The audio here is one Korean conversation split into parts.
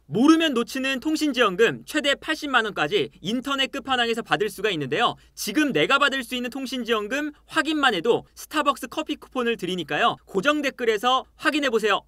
모르면 놓치는 통신지원금 최대 80만원까지 인터넷 끝판왕에서 받을 수가 있는데요. 지금 내가 받을 수 있는 통신지원금 확인만 해도 스타벅스 커피 쿠폰을 드리니까요. 고정 댓글에서 확인해보세요.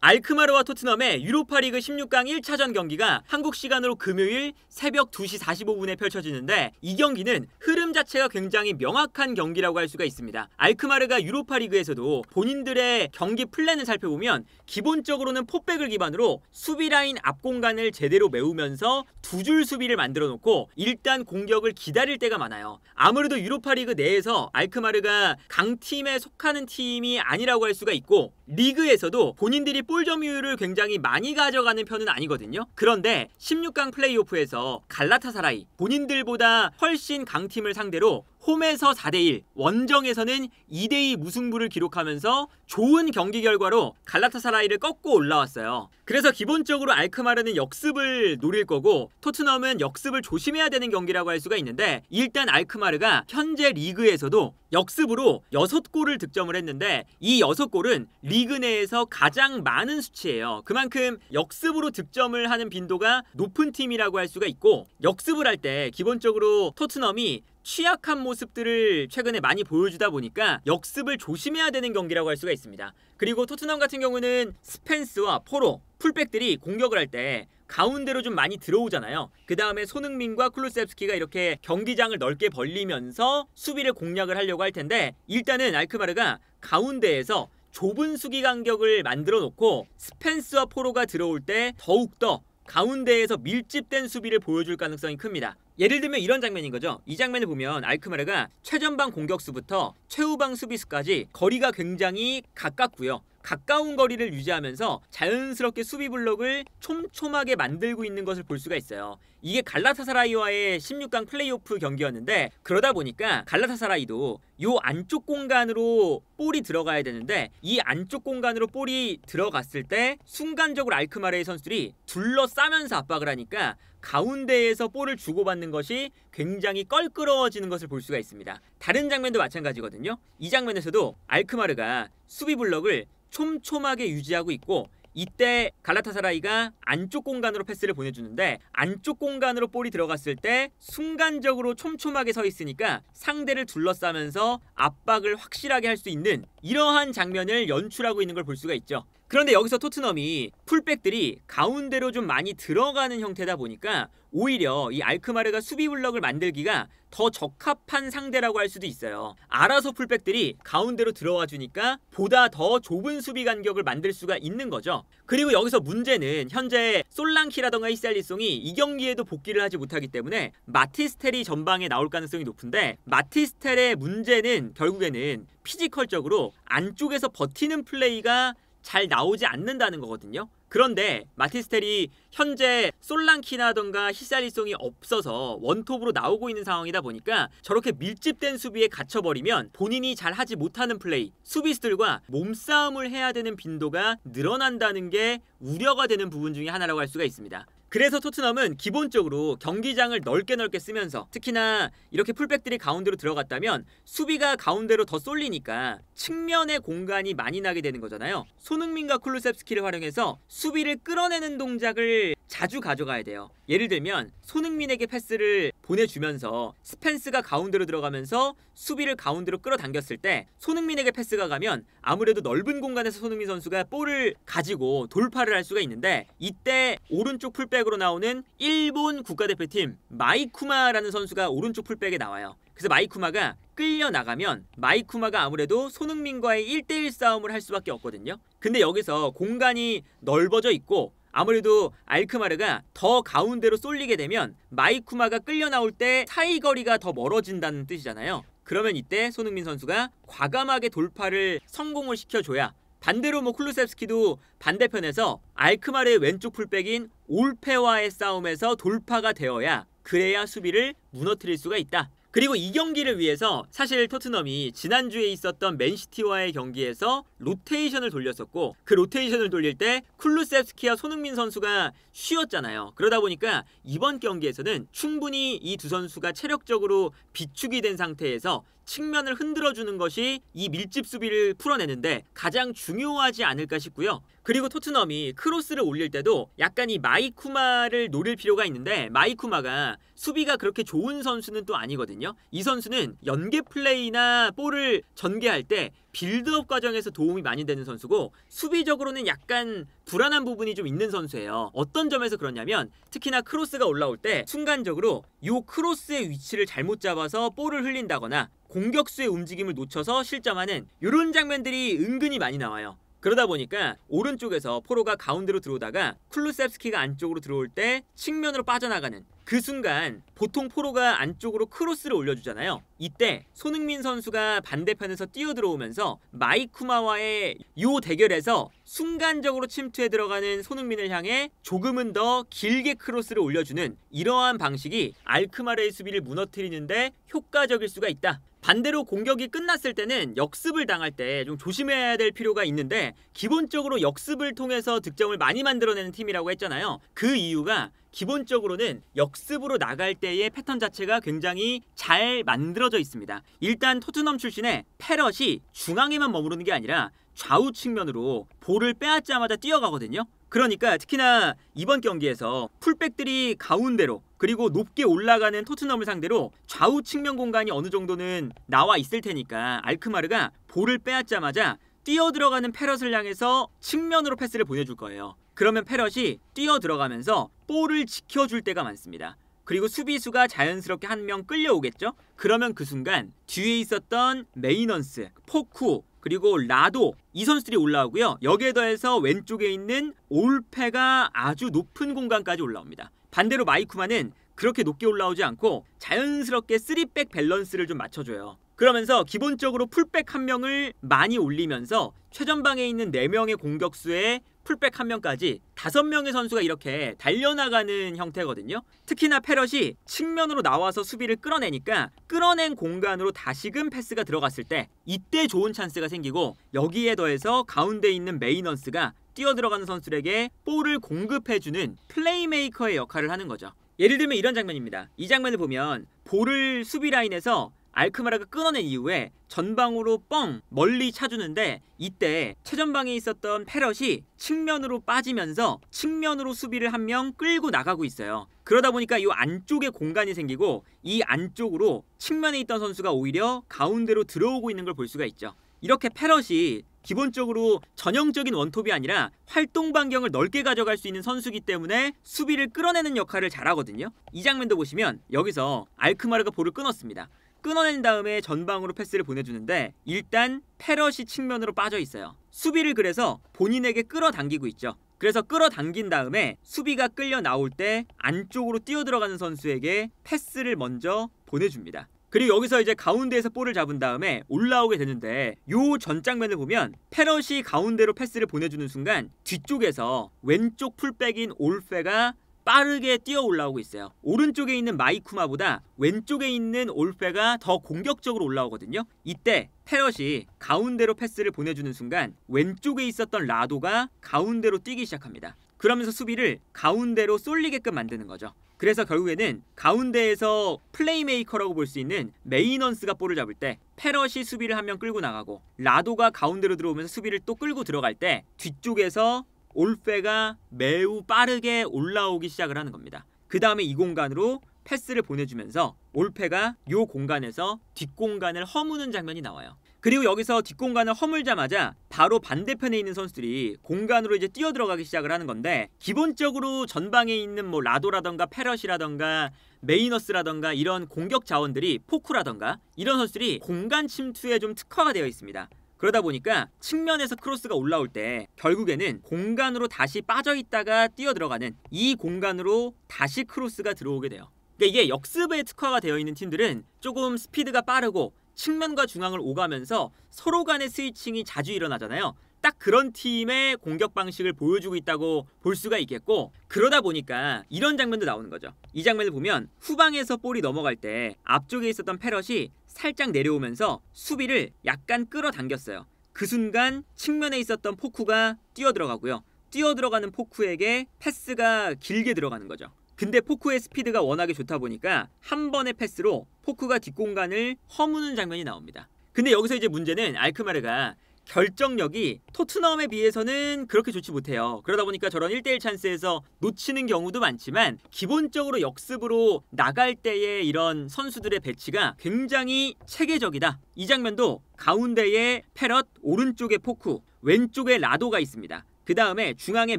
알크마르와 토트넘의 유로파리그 16강 1차전 경기가 한국 시간으로 금요일 새벽 2시 45분에 펼쳐지는데 이 경기는 흐름 자체가 굉장히 명확한 경기라고 할 수가 있습니다. 알크마르가 유로파리그에서도 본인들의 경기 플랜을 살펴보면 기본적으로는 포백을 기반으로 수비라인 앞 공간을 제대로 메우면서 두 줄 수비를 만들어 놓고 일단 공격을 기다릴 때가 많아요. 아무래도 유로파리그 내에서 알크마르가 강팀에 속하는 팀이 아니라고 할 수가 있고 리그에서도 본인들이 볼 점유율을 굉장히 많이 가져가는 편은 아니거든요. 그런데 16강 플레이오프에서 갈라타사라이 본인들보다 훨씬 강팀을 상대로 홈에서 4대1, 원정에서는 2대2 무승부를 기록하면서 좋은 경기 결과로 갈라타사라이를 꺾고 올라왔어요. 그래서 기본적으로 알크마르는 역습을 노릴 거고 토트넘은 역습을 조심해야 되는 경기라고 할 수가 있는데 일단 알크마르가 현재 리그에서도 역습으로 6골을 득점을 했는데 이 6골은 리그 내에서 가장 많은 수치예요. 그만큼 역습으로 득점을 하는 빈도가 높은 팀이라고 할 수가 있고 역습을 할 때 기본적으로 토트넘이 취약한 모습들을 최근에 많이 보여주다 보니까 역습을 조심해야 되는 경기라고 할 수가 있습니다. 그리고 토트넘 같은 경우는 스펜스와 포로, 풀백들이 공격을 할 때 가운데로 좀 많이 들어오잖아요. 그 다음에 손흥민과 쿠루셉스키가 이렇게 경기장을 넓게 벌리면서 수비를 공략을 하려고 할 텐데 일단은 알크마르가 가운데에서 좁은 수비 간격을 만들어 놓고 스펜스와 포로가 들어올 때 더욱더 가운데에서 밀집된 수비를 보여줄 가능성이 큽니다. 예를 들면 이런 장면인 거죠. 이 장면을 보면 알크마르가 최전방 공격수부터 최후방 수비수까지 거리가 굉장히 가깝고요. 가까운 거리를 유지하면서 자연스럽게 수비 블록을 촘촘하게 만들고 있는 것을 볼 수가 있어요. 이게 갈라타사라이와의 16강 플레이오프 경기였는데 그러다 보니까 갈라타사라이도 요 안쪽 공간으로 볼이 들어가야 되는데 이 안쪽 공간으로 볼이 들어갔을 때 순간적으로 알크마르의 선수들이 둘러싸면서 압박을 하니까 가운데에서 볼을 주고받는 것이 굉장히 껄끄러워지는 것을 볼 수가 있습니다. 다른 장면도 마찬가지거든요. 이 장면에서도 알크마르가 수비 블럭을 촘촘하게 유지하고 있고 이때 갈라타사라이가 안쪽 공간으로 패스를 보내주는데 안쪽 공간으로 볼이 들어갔을 때 순간적으로 촘촘하게 서 있으니까 상대를 둘러싸면서 압박을 확실하게 할 수 있는 이러한 장면을 연출하고 있는 걸 볼 수가 있죠. 그런데 여기서 토트넘이 풀백들이 가운데로 좀 많이 들어가는 형태다 보니까 오히려 이 알크마르가 수비 블럭을 만들기가 더 적합한 상대라고 할 수도 있어요. 알아서 풀백들이 가운데로 들어와 주니까 보다 더 좁은 수비 간격을 만들 수가 있는 거죠. 그리고 여기서 문제는 현재 솔랑키라던가 히살리송이 이 경기에도 복귀를 하지 못하기 때문에 마티스텔이 전방에 나올 가능성이 높은데 마티스텔의 문제는 결국에는 피지컬적으로 안쪽에서 버티는 플레이가 잘 나오지 않는다는 거거든요. 그런데 마티스텔이 현재 솔랑키나던가 히살리송이 없어서 원톱으로 나오고 있는 상황이다 보니까 저렇게 밀집된 수비에 갇혀버리면 본인이 잘 하지 못하는 플레이, 수비수들과 몸싸움을 해야 되는 빈도가 늘어난다는 게 우려가 되는 부분 중에 하나라고 할 수가 있습니다. 그래서 토트넘은 기본적으로 경기장을 넓게 쓰면서 특히나 이렇게 풀백들이 가운데로 들어갔다면 수비가 가운데로 더 쏠리니까 측면의 공간이 많이 나게 되는 거잖아요. 손흥민과 쿨루셉스키를 활용해서 수비를 끌어내는 동작을 자주 가져가야 돼요. 예를 들면 손흥민에게 패스를 보내주면서 스펜스가 가운데로 들어가면서 수비를 가운데로 끌어당겼을 때 손흥민에게 패스가 가면 아무래도 넓은 공간에서 손흥민 선수가 볼을 가지고 돌파를 할 수가 있는데 이때 오른쪽 풀백으로 나오는 일본 국가대표팀 마이쿠마라는 선수가 오른쪽 풀백에 나와요. 그래서 마이쿠마가 끌려나가면 마이쿠마가 아무래도 손흥민과의 1대1 싸움을 할 수밖에 없거든요. 근데 여기서 공간이 넓어져 있고 아무래도 알크마르가 더 가운데로 쏠리게 되면 마이쿠마가 끌려 나올 때 사이거리가 더 멀어진다는 뜻이잖아요. 그러면 이때 손흥민 선수가 과감하게 돌파를 성공을 시켜줘야 반대로 쿨루셉스키도 반대편에서 알크마르의 왼쪽 풀백인 올페와의 싸움에서 돌파가 되어야 그래야 수비를 무너뜨릴 수가 있다. 그리고 이 경기를 위해서 사실 토트넘이 지난주에 있었던 맨시티와의 경기에서 로테이션을 돌렸었고 그 로테이션을 돌릴 때 쿨루셉스키와 손흥민 선수가 쉬었잖아요. 그러다 보니까 이번 경기에서는 충분히 이 두 선수가 체력적으로 비축이 된 상태에서 측면을 흔들어주는 것이 이 밀집 수비를 풀어내는데 가장 중요하지 않을까 싶고요. 그리고 토트넘이 크로스를 올릴 때도 약간 이 마이쿠마를 노릴 필요가 있는데 마이쿠마가 수비가 그렇게 좋은 선수는 또 아니거든요. 이 선수는 연계 플레이나 볼을 전개할 때 빌드업 과정에서 도움이 많이 되는 선수고 수비적으로는 약간 불안한 부분이 좀 있는 선수예요. 어떤 점에서 그러냐면 특히나 크로스가 올라올 때 순간적으로 이 크로스의 위치를 잘못 잡아서 볼을 흘린다거나 공격수의 움직임을 놓쳐서 실점하는 이런 장면들이 은근히 많이 나와요. 그러다 보니까 오른쪽에서 포로가 가운데로 들어오다가 쿨루셉스키가 안쪽으로 들어올 때 측면으로 빠져나가는 그 순간 보통 포로가 안쪽으로 크로스를 올려주잖아요. 이때 손흥민 선수가 반대편에서 뛰어들어오면서 마이쿠마와의 이 대결에서 순간적으로 침투해 들어가는 손흥민을 향해 조금은 더 길게 크로스를 올려주는 이러한 방식이 알크마르의 수비를 무너뜨리는데 효과적일 수가 있다. 반대로 공격이 끝났을 때는 역습을 당할 때 좀 조심해야 될 필요가 있는데 기본적으로 역습을 통해서 득점을 많이 만들어내는 팀이라고 했잖아요. 그 이유가 기본적으로는 역습으로 나갈 때의 패턴 자체가 굉장히 잘 만들어져 있습니다. 일단 토트넘 출신의 패럿이 중앙에만 머무르는 게 아니라 좌우 측면으로 볼을 빼앗자마자 뛰어가거든요. 그러니까 특히나 이번 경기에서 풀백들이 가운데로 그리고 높게 올라가는 토트넘을 상대로 좌우 측면 공간이 어느 정도는 나와 있을 테니까 알크마르가 볼을 빼앗자마자 뛰어들어가는 패럿을 향해서 측면으로 패스를 보내줄 거예요. 그러면 패럿이 뛰어들어가면서 볼을 지켜줄 때가 많습니다. 그리고 수비수가 자연스럽게 한 명 끌려오겠죠? 그러면 그 순간 뒤에 있었던 메이넌스, 포쿠, 그리고 라도 이 선수들이 올라오고요. 여기에 더해서 왼쪽에 있는 올페가 아주 높은 공간까지 올라옵니다. 반대로 마이쿠마는 그렇게 높게 올라오지 않고 자연스럽게 3백 밸런스를 좀 맞춰줘요. 그러면서 기본적으로 풀백 한 명을 많이 올리면서 최전방에 있는 4명의 공격수에 풀백 한 명까지 5명의 선수가 이렇게 달려나가는 형태거든요. 특히나 패럿이 측면으로 나와서 수비를 끌어내니까 끌어낸 공간으로 다시금 패스가 들어갔을 때 이때 좋은 찬스가 생기고 여기에 더해서 가운데 있는 메이넌스가 뛰어들어가는 선수들에게 볼을 공급해주는 플레이메이커의 역할을 하는 거죠. 예를 들면 이런 장면입니다. 이 장면을 보면 볼을 수비 라인에서 알크마르가 끊어낸 이후에 전방으로 뻥 멀리 차주는데 이때 최전방에 있었던 패럿이 측면으로 빠지면서 측면으로 수비를 한 명 끌고 나가고 있어요. 그러다 보니까 이 안쪽에 공간이 생기고 이 안쪽으로 측면에 있던 선수가 오히려 가운데로 들어오고 있는 걸 볼 수가 있죠. 이렇게 패럿이 기본적으로 전형적인 원톱이 아니라 활동 반경을 넓게 가져갈 수 있는 선수이기 때문에 수비를 끌어내는 역할을 잘하거든요. 이 장면도 보시면 여기서 알크마르가 볼을 끊었습니다. 끊어낸 다음에 전방으로 패스를 보내주는데 일단 패럿이 측면으로 빠져 있어요. 수비를 그래서 본인에게 끌어당기고 있죠. 그래서 끌어당긴 다음에 수비가 끌려 나올 때 안쪽으로 뛰어들어가는 선수에게 패스를 먼저 보내줍니다. 그리고 여기서 이제 가운데에서 볼을 잡은 다음에 올라오게 되는데 요 전 장면을 보면 패럿이 가운데로 패스를 보내주는 순간 뒤쪽에서 왼쪽 풀백인 올페가 빠르게 뛰어 올라오고 있어요. 오른쪽에 있는 마이쿠마보다 왼쪽에 있는 올페가 더 공격적으로 올라오거든요. 이때 패럿이 가운데로 패스를 보내주는 순간 왼쪽에 있었던 라도가 가운데로 뛰기 시작합니다. 그러면서 수비를 가운데로 쏠리게끔 만드는 거죠. 그래서 결국에는 가운데에서 플레이메이커라고 볼 수 있는 메이넌스가 볼을 잡을 때 패럿이 수비를 한 명 끌고 나가고 라도가 가운데로 들어오면서 수비를 또 끌고 들어갈 때 뒤쪽에서 올페가 매우 빠르게 올라오기 시작을 하는 겁니다. 그 다음에 이 공간으로 패스를 보내주면서 올페가 이 공간에서 뒷공간을 허무는 장면이 나와요. 그리고 여기서 뒷공간을 허물자마자 바로 반대편에 있는 선수들이 공간으로 이제 뛰어들어가기 시작을 하는 건데 기본적으로 전방에 있는 뭐 라도라던가 패럿이라던가 메이너스라던가 이런 공격 자원들이 포쿠라던가 이런 선수들이 공간 침투에 좀 특화가 되어 있습니다. 그러다 보니까 측면에서 크로스가 올라올 때 결국에는 공간으로 다시 빠져있다가 뛰어들어가는 이 공간으로 다시 크로스가 들어오게 돼요. 그러니까 이게 역습에 특화가 되어 있는 팀들은 조금 스피드가 빠르고 측면과 중앙을 오가면서 서로 간의 스위칭이 자주 일어나잖아요. 딱 그런 팀의 공격 방식을 보여주고 있다고 볼 수가 있겠고 그러다 보니까 이런 장면도 나오는 거죠. 이 장면을 보면 후방에서 볼이 넘어갈 때 앞쪽에 있었던 패럿이 살짝 내려오면서 수비를 약간 끌어당겼어요. 그 순간 측면에 있었던 포쿠가 뛰어들어가고요. 뛰어들어가는 포쿠에게 패스가 길게 들어가는 거죠. 근데 포쿠의 스피드가 워낙에 좋다 보니까 한 번의 패스로 포쿠가 뒷공간을 허무는 장면이 나옵니다. 근데 여기서 이제 문제는 알크마르가 결정력이 토트넘에 비해서는 그렇게 좋지 못해요. 그러다 보니까 저런 1대1 찬스에서 놓치는 경우도 많지만 기본적으로 역습으로 나갈 때의 이런 선수들의 배치가 굉장히 체계적이다. 이 장면도 가운데에 패럿, 오른쪽에 포쿠, 왼쪽에 라도가 있습니다. 그 다음에 중앙에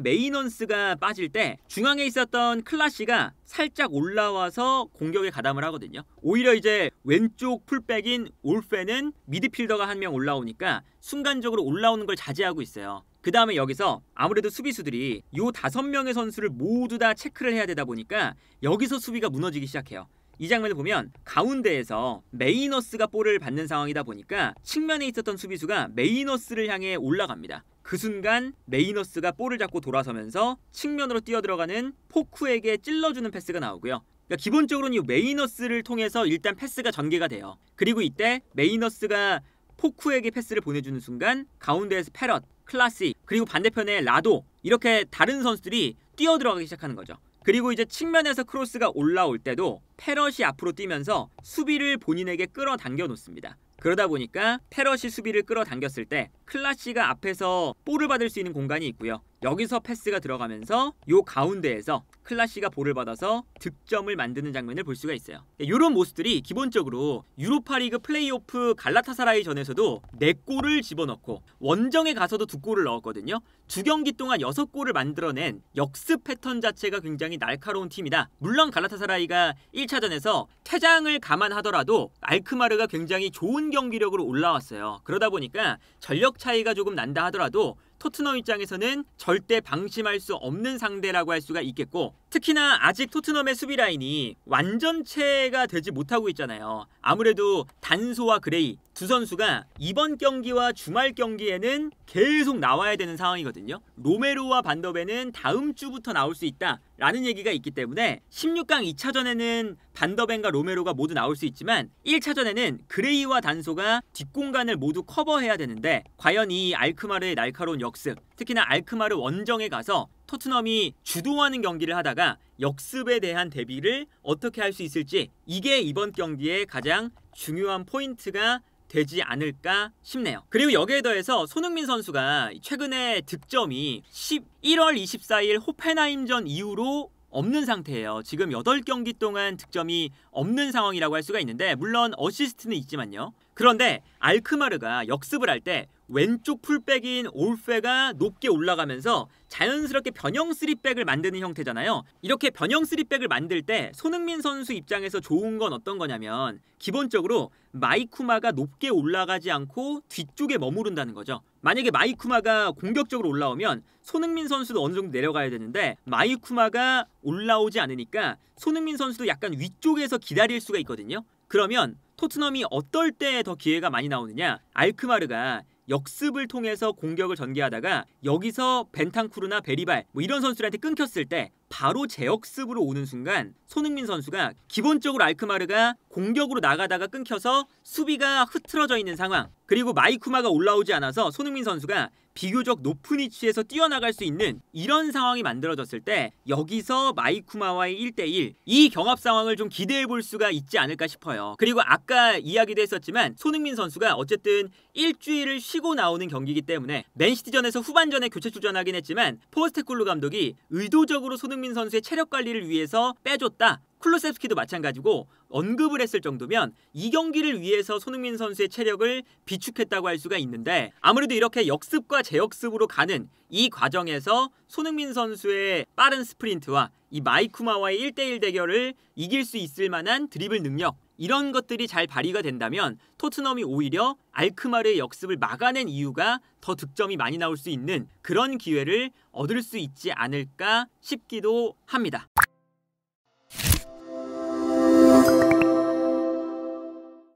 메이넌스가 빠질 때 중앙에 있었던 클라시가 살짝 올라와서 공격에 가담을 하거든요. 오히려 이제 왼쪽 풀백인 올페는 미드필더가 한 명 올라오니까 순간적으로 올라오는 걸 자제하고 있어요. 그 다음에 여기서 아무래도 수비수들이 요 5명의 선수를 모두 다 체크를 해야 되다 보니까 여기서 수비가 무너지기 시작해요. 이 장면을 보면 가운데에서 메이너스가 볼을 받는 상황이다 보니까 측면에 있었던 수비수가 메이너스를 향해 올라갑니다. 그 순간 메이너스가 볼을 잡고 돌아서면서 측면으로 뛰어들어가는 포쿠에게 찔러주는 패스가 나오고요. 그러니까 기본적으로는 이 메이너스를 통해서 일단 패스가 전개가 돼요. 그리고 이때 메이너스가 포쿠에게 패스를 보내주는 순간 가운데에서 패럿, 클라시, 그리고 반대편에 라도 이렇게 다른 선수들이 뛰어들어가기 시작하는 거죠. 그리고 이제 측면에서 크로스가 올라올 때도 패럿이 앞으로 뛰면서 수비를 본인에게 끌어당겨 놓습니다. 그러다 보니까 패럿이 수비를 끌어당겼을 때 클라시가 앞에서 볼을 받을 수 있는 공간이 있고요. 여기서 패스가 들어가면서 요 가운데에서 클라시가 볼을 받아서 득점을 만드는 장면을 볼 수가 있어요. 이런 모습들이 기본적으로 유로파리그 플레이오프 갈라타사라이 전에서도 4골을 집어넣고 원정에 가서도 2골을 넣었거든요. 2경기 동안 6골을 만들어낸 역습 패턴 자체가 굉장히 날카로운 팀이다. 물론 갈라타사라이가 1차전에서 퇴장을 감안하더라도 알크마르가 굉장히 좋은 경기력으로 올라왔어요. 그러다 보니까 전력 차이가 조금 난다 하더라도 토트넘 입장에서는 절대 방심할 수 없는 상대라고 할 수가 있겠고, 특히나 아직 토트넘의 수비 라인이 완전체가 되지 못하고 있잖아요. 아무래도 단소와 그레이 두 선수가 이번 경기와 주말 경기에는 계속 나와야 되는 상황이거든요. 로메로와 반더벤은 다음 주부터 나올 수 있다 라는 얘기가 있기 때문에 16강 2차전에는 반더벤과 로메로가 모두 나올 수 있지만 1차전에는 그레이와 단소가 뒷공간을 모두 커버해야 되는데, 과연 이 알크마르의 날카로운 역습, 특히나 알크마르 원정에 가서 토트넘이 주도하는 경기를 하다가 역습에 대한 대비를 어떻게 할 수 있을지, 이게 이번 경기의 가장 중요한 포인트가 되지 않을까 싶네요. 그리고 여기에 더해서 손흥민 선수가 최근에 득점이 11월 24일 호펜하임전 이후로 없는 상태예요. 지금 8경기 동안 득점이 없는 상황이라고 할 수가 있는데, 물론 어시스트는 있지만요. 그런데 알크마르가 역습을 할 때 왼쪽 풀백인 올페가 높게 올라가면서 자연스럽게 변형 3백을 만드는 형태잖아요. 이렇게 변형 3백을 만들 때 손흥민 선수 입장에서 좋은 건 어떤 거냐면, 기본적으로 마이쿠마가 높게 올라가지 않고 뒤쪽에 머무른다는 거죠. 만약에 마이쿠마가 공격적으로 올라오면 손흥민 선수도 어느 정도 내려가야 되는데, 마이쿠마가 올라오지 않으니까 손흥민 선수도 약간 위쪽에서 기다릴 수가 있거든요. 그러면 토트넘이 어떨 때 더 기회가 많이 나오느냐, 알크마르가 역습을 통해서 공격을 전개하다가 여기서 벤탄쿠르나 베리발 이런 선수들한테 끊겼을 때 바로 재역습으로 오는 순간 손흥민 선수가, 기본적으로 알크마르가 공격으로 나가다가 끊겨서 수비가 흐트러져 있는 상황, 그리고 마이쿠마가 올라오지 않아서 손흥민 선수가 비교적 높은 위치에서 뛰어나갈 수 있는 이런 상황이 만들어졌을 때 여기서 마이쿠마와의 1대1 이 경합 상황을 좀 기대해 볼 수가 있지 않을까 싶어요. 그리고 아까 이야기도 했었지만 손흥민 선수가 어쨌든 일주일을 쉬고 나오는 경기이기 때문에 맨시티전에서 후반전에 교체 출전하긴 했지만 포스테콜루 감독이 의도적으로 손흥민 선수의 체력 관리를 위해서 빼줬다, 클루셉스키도 마찬가지고 언급을 했을 정도면 이 경기를 위해서 손흥민 선수의 체력을 비축했다고 할 수가 있는데, 아무래도 이렇게 역습과 재역습으로 가는 이 과정에서 손흥민 선수의 빠른 스프린트와 이 마이쿠마와의 1대1 대결을 이길 수 있을 만한 드리블 능력, 이런 것들이 잘 발휘가 된다면 토트넘이 오히려 알크마르의 역습을 막아낸 이유가 더 득점이 많이 나올 수 있는 그런 기회를 얻을 수 있지 않을까 싶기도 합니다.